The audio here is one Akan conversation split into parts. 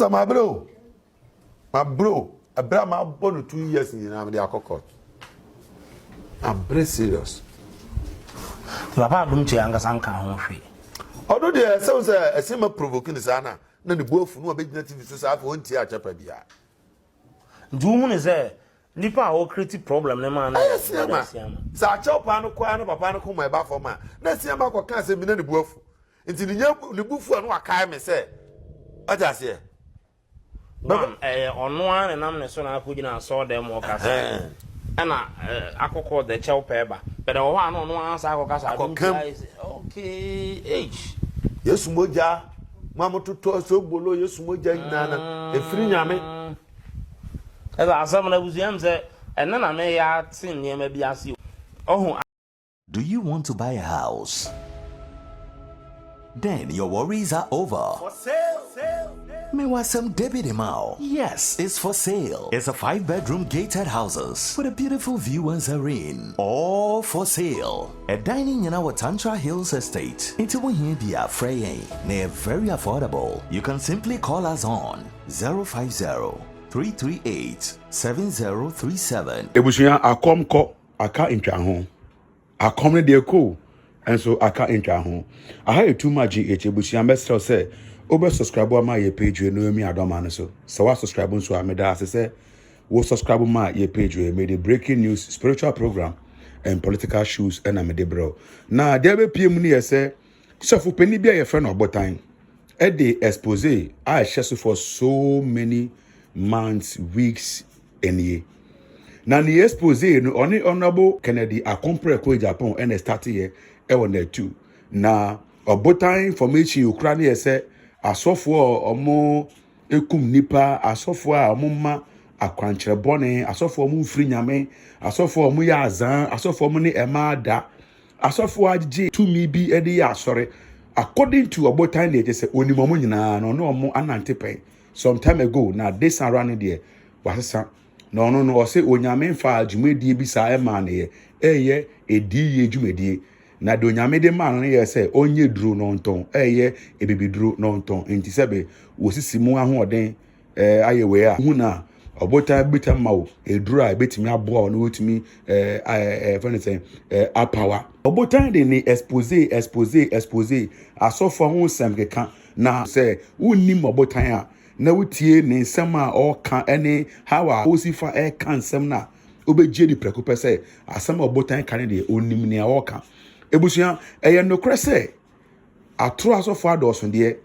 Pastor, my bro, a bra my born 2 years in the court. I'm very serious. Papa don't you understand? Although there sounds a similar provoking sana, none the both no big native to have 1 year chapter. Doom is there. Nipa all creative problem, no man. Yes, Sacha Pano Quano, Papa, come my bath for man. Let's see about can't say me the wolf. Until the buffo and what I may say. I just say. On one and I'm the son I put in and saw them walk as and I could call the chow pepper, but I want on once I will okay, H. Yes, Moja, Mamma to toss so below, yes, Moja, Nana, a free yammy. As I summon a museum said, and then I may add sin near maybe ask you. Oh, do you want to buy a house? Then your worries are over. For sale. Mewasem Debbie Mao. Yes, it's for sale. It's a 5-bedroom gated houses with a beautiful view and serene. All for sale. A dining in our Tantra Hills estate. Into Wahibia Frey. They're very affordable. You can simply call us on 050-338-7037. Ebusuya akom ko aka intwa ho. Akom ne de ko enso aka intwa ho. Aha too much ebusuya mesel say obe subscribe ma ye page we no mi Adom an so. So wa subscribe nso ameda ase say wo subscribe ma ye page we made the breaking news, spiritual program and political shows and amede bro. Na there be pm ni say Sofo pani bia ye friend Obotan. E dey expose I share for so many months, weeks, and year. Now the expose no only honorable Kennedy accompany ko Japan and start here e won there too. Na Obotan information Ukraine say asofo omo ekum nipa asofo a omo ma akwankyere bone asofo omo mfiri nyame asofo omo ya azan asofo omo ne emada asofo agye tumi bi e de ya asore according to Obotan dey say onimomo nyina no omo anantepen some time ago na this around there wasesa no o say onyame fa adwumedie bi sa e ma ne ye edi ye dwumedie na do nyame de ma no ye say onye duro no nton ye ebibi duro no nton enti sebe wosisi mu ahoden aye we a hu na Obotan bitam mawo eduro a betimi aboa no wotimi say apower Obotan de ni expose asofo ho sem keka na say unnim Obotan a na wutie ne nsem a oka ene how a osifa kan nsem na obegye di preko say asem Obotan kan de onnim ne oka ebusuya eye nokre say atro asofo adoso de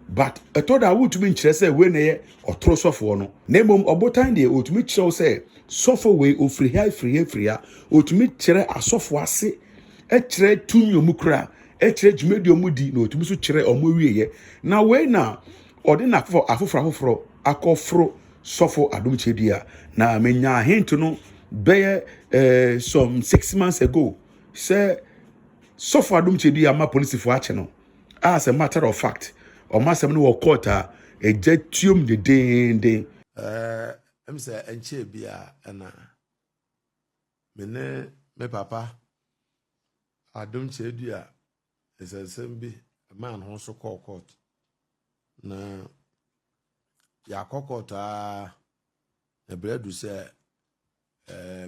but etoda wutumi nkyere say we na ye otro sofo no na mom Obotan de otumi kyerɛw say sofo we ofri ha free otumi kyerɛ asofo ase kyerɛ tumi omukra kyerɛ dwumedi omudi na otumi so kyerɛ omo wieye na we na ordina afoforo akofro sofo Adom chedia na menya hint no be some 6 months ago say sofo Adom chedia ma police for ache no as a matter of fact o masem no court a ejatium de dende em say enche bia na me papa Adom chedia is a sembi man ho so court na ya kokota ebredu se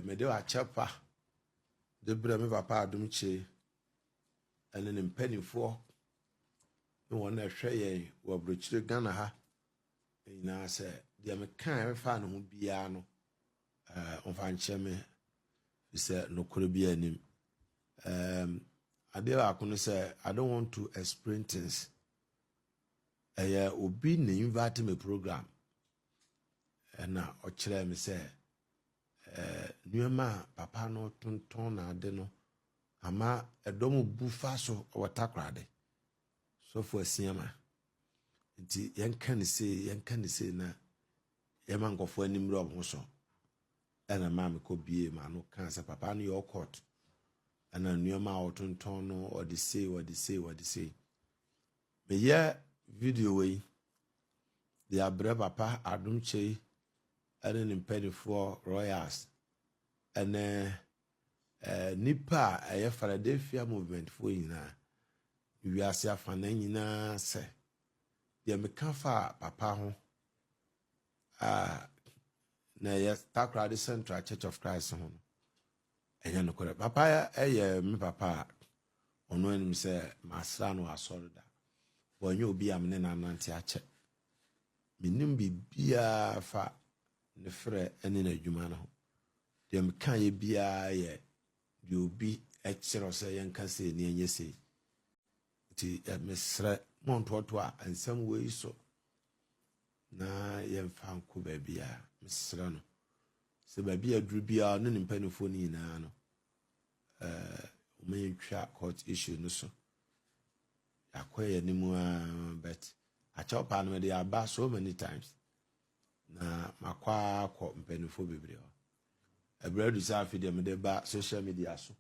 me de wa chepa de bre me papa Adom che ene ne mpanifo no wona hwe ye wo brochire Ghana ha ina se de me kan fa no ho bia no onfa nche me se no koro bia nim ade wa kono se I don't want to explain things obi na invite me program na o kire me say nuema papa no tonton na ade no ama edom bufa so watakrade so for asiama nti yenka ne se na yema nkofo animre obo so na ma me ko bie ma no kan se papa no your court na nuema otonton no or the say me ye video we the abre papa Adom Kyei and in penny for royals and nipa a Philadelphia movement for ina we are see afana nyina se de me kan fa papa ho na yes Takrade Central Church of Christ ho enya no kore papa me papa ono anim se masra no asori da wonye obi am ne nanante ache minim bibia fa ne frɛ ene na adwuma no de me kan ye bia ye de obi ekiro se yenka se ne enye se ti mesrɛ montoto a ansam wei so na yemfa nko babia mesrɛ no se babia duru bia no ne mpanifo ni na no twa court issue no so akoye ni mu but a chop and they are so many times na makwa ko mpanifo bebre ho ebredu sa afide me de ba social media so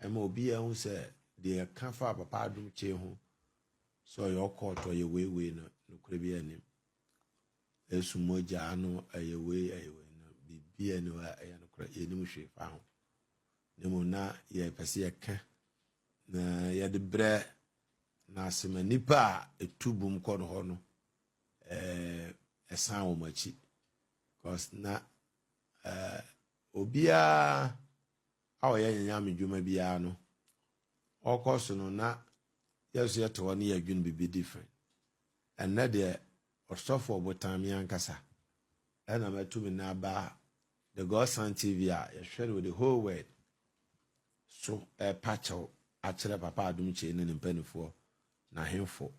ema obi e hu se de ka fa papa adum che ho so your court or ye we no kure bi anim esu moja no aye we no bibia no aye no kure ye nim hwe fa ho nemu na ye pese ye ka na ye de bre na asema nipa etubum kɔ no hɔ no ɛsan wo machi cause na obia a ɔyɛ nyame dwuma bia no ɔkɔso no na yesu yɛ to ne yɛ dwun bibi different and na de ɔsɔfo Obotan mi ankasa ɛna matumi na ba the Godson TV a yɛhwɛ with the whole world so patcho akyerɛ papa adum che ne mpanifo na hemfo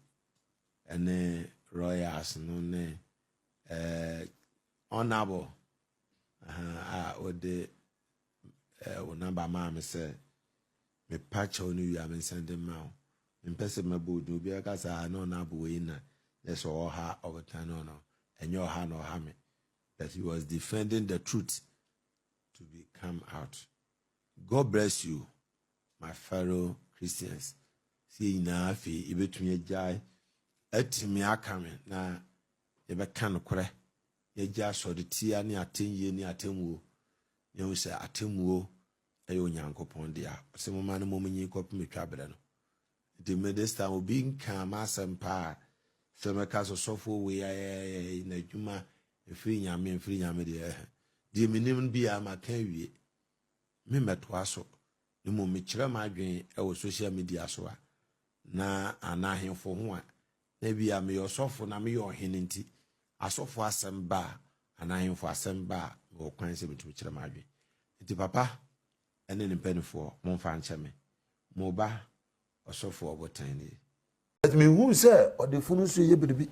ene royals no ne honorable ode number ma me say me patch on you am sending ma me pese mabodu bi aka sa no na bo we na yes all ha over time no enyo ha no ha me that he was defending the truth to come out. God bless you my fellow Christians. See na afi ibetumi agya atimi akame na yebeka no kore yegya sodetia ne atenye ne atemuo ne wo se atemuo ayo nyankopon dia se moma ne momunyi kopme twabere no de medesta obi nka masempa se meka so sofo we na dwuma efiri nyame de minim bia maka wie me metoa so ne mo mekire madwen e wo social media so a na anahemfo ho a na bia me yosofo na me yo hene nti asofo asemba anahemfo asemba wo kwan se metu kire madwen nti papa ene ne mpanifo mo mfa ncheme mo ba osofo Obotan ni let me who say odefunu so ye biribi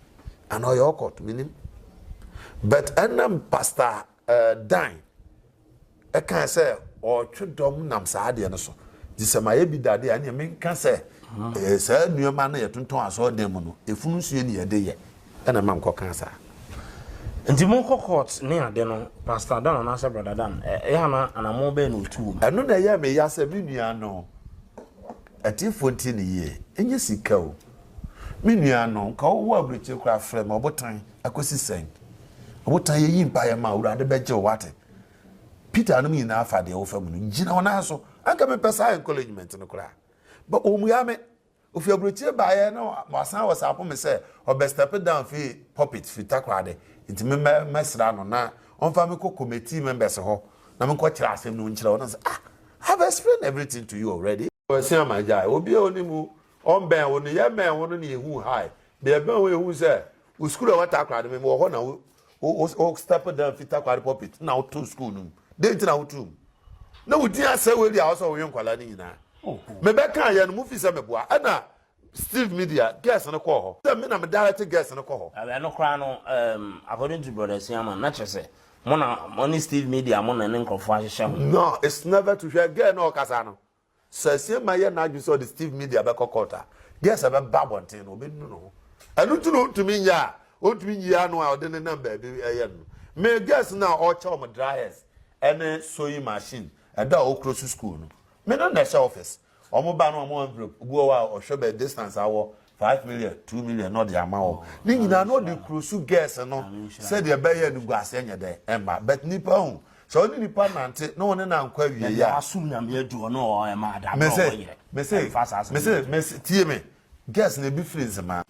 ana oyo court minim but enam pastor Dan e kan say o twedom nam saade no so disemaye bi dade anya men kan say sa nuoma na yetonton aso dem no efunu so ye ne ye de ye ena mam ko kan sa nti mo court ne ade no pastor Dan na say brother Dan hana anamo be no tu eno na ye me ya say mi nua no atifo nti ne ye enye sika o mi nua no ka wo abreche kra frem Obotan akosi sen Obotan ye yimpa ye ma urade beje wate Peter no mi na afa de wo fam no ngina wona so anka me pesa encouragement no kra but omuya me ofi abreche ba ye no wasan wasapo me say obe step down fi pulpit fi Takrade nti me mesra no na onfa me ko committee members ho na me ko kira asem no nkira wona say I've explained everything to you already. See my guy, obi onimu on ben woni ye men wono ne ehu high. The ben we ehu say, we school what Takrade me wo ho na o step down fi Takrade pulpit na o to school no. Dey tina o to. Na we dia say we dia also we nkwala ni nyina. Me be kan ye no mu fi say me boa. Na Steve Media guest no call ho. Say me na me direct guest no call ho. No cry no according to brother Siaman na chese. Money Steve Media mona ne nkofo ahye ho. No, it's never to share girl no kasa no. Say my na you saw the Steve Media be kokota. Guess about babontin obi nu no. Anu tu no to me ya. O to me ya no a de ne number be no. Me guess na o cha o dryers and sewing machine. And that o close to school no. Me no na office. O mo ba no o envelope. Go o show be distance awo 5 million, 2 million not the amount. Ni nyina no the cruise guess no. Said the be ya no guase nya de emba. But nipa hu so ni nipa nante no one na nkwa wie ya asum nyam ye du no o ma da me say tie me guess na be freeze ma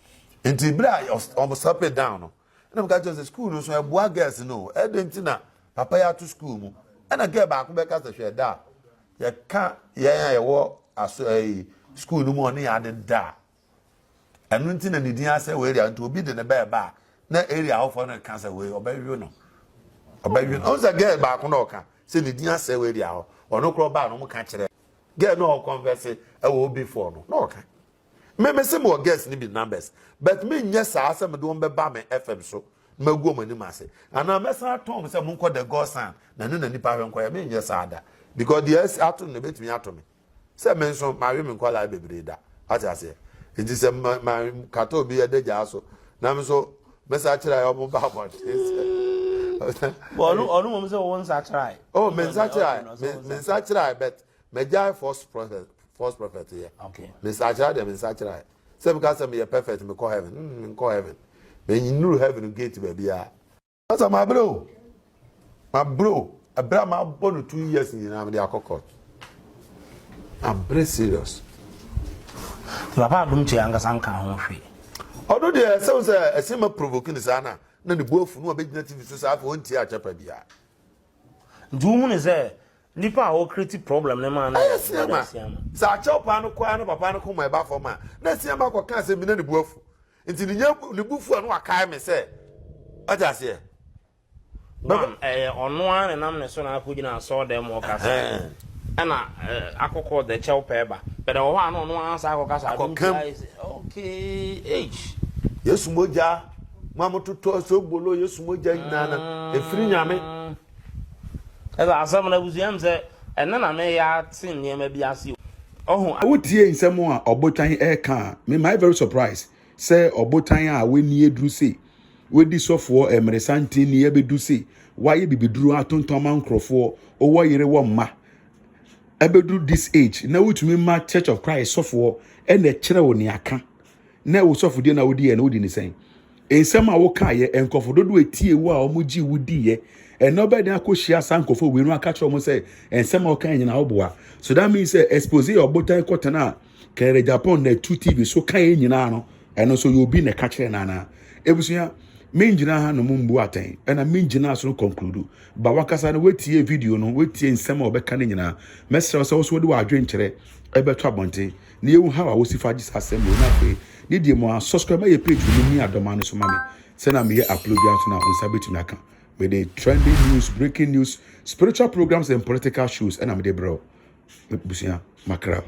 nti bra almost up it down no na mka just school no so e boa girls no e de ntina papa ya to school mu na girl ba ko be ka se hwe da ye ka ye wo aso school no mu on ya de da enu ntina ni din ase we area nto obi de ne ba ba na area ho for no ka se we obawi no o za girl ba ko no ka se ni din ase we area ho ono kro ba no mu ka kire girl no converse e wo before no ka me say more girls ni be numbers but me nya sa ase me do be ba me fm so magu mo ni mase ana me sa tom say mun ko the god san na no na nipa hwe nko ya me nya sa ada because yes ato no betumi ato me say me so ma we me nko la bebre da ati ase nti say ma kata obi ya deja so na me so me sa kira ya mo ba bo onu mo say won sa try oh me sa try but me jai false prophet here okay me sa try say because me perfect me call heaven me you heaven gate baby ya that's my bro abra ma born 2 years in na me akokot I'm very serious papa Adom che anga sanka ho hwe odo de say asema provoking sana na ne boafu no obegina tv so sa fa onti a chapa bia ndu ne say nipa o create problem ne ma na sa chapa no kwa no papa no ko ma ba for ma na siama ko kan se mi na ne boafu nti ne bufu no akai me say aja se mam ono an nam ne so na akogina so dem o kasa ana akoko the chow peba but o ha no ansa akokasa okay yesu moja mamototo so gbolo yesu moja nyana efiri nyame eza asam na buziam se ena na me ya tin niema bi ase ohun awotie nsem a Obotan ka me my very surprised say Obotan a we nie duru se we di Sofo emresanti nie bedu se waye bibiduru atonton man krofo owo yire wo mma ebedu this age na wutumi ma Church of Christ Sofo ene kire wo ne aka na wo Sofo die na wodi ye na wodi ni sen ensem a wo ka ye enkofododo etie wo a omugi wodi ye nobody akoshia sankofo we no aka kire mo say ensem a wo ka nyina oboa so that means expose Obotan kotana kere Japan na 2 TV so ka ye nyina no eno so you be na ka kire na na ebusuya menjina ha no mumbu aten ena menjina so no conclude ba wakasa na wetie video no wetie nsem a obeka ne nyina mesra so so de wa adwen kire ebeto abonte na ewu ha wa wosifa gisa asem na fe ni die mo subscribe my page ni Adom no so mame se na me upload ya so na unsa betumi aka with the trending news, breaking news, spiritual programs and political shows and I'm the bro busia makra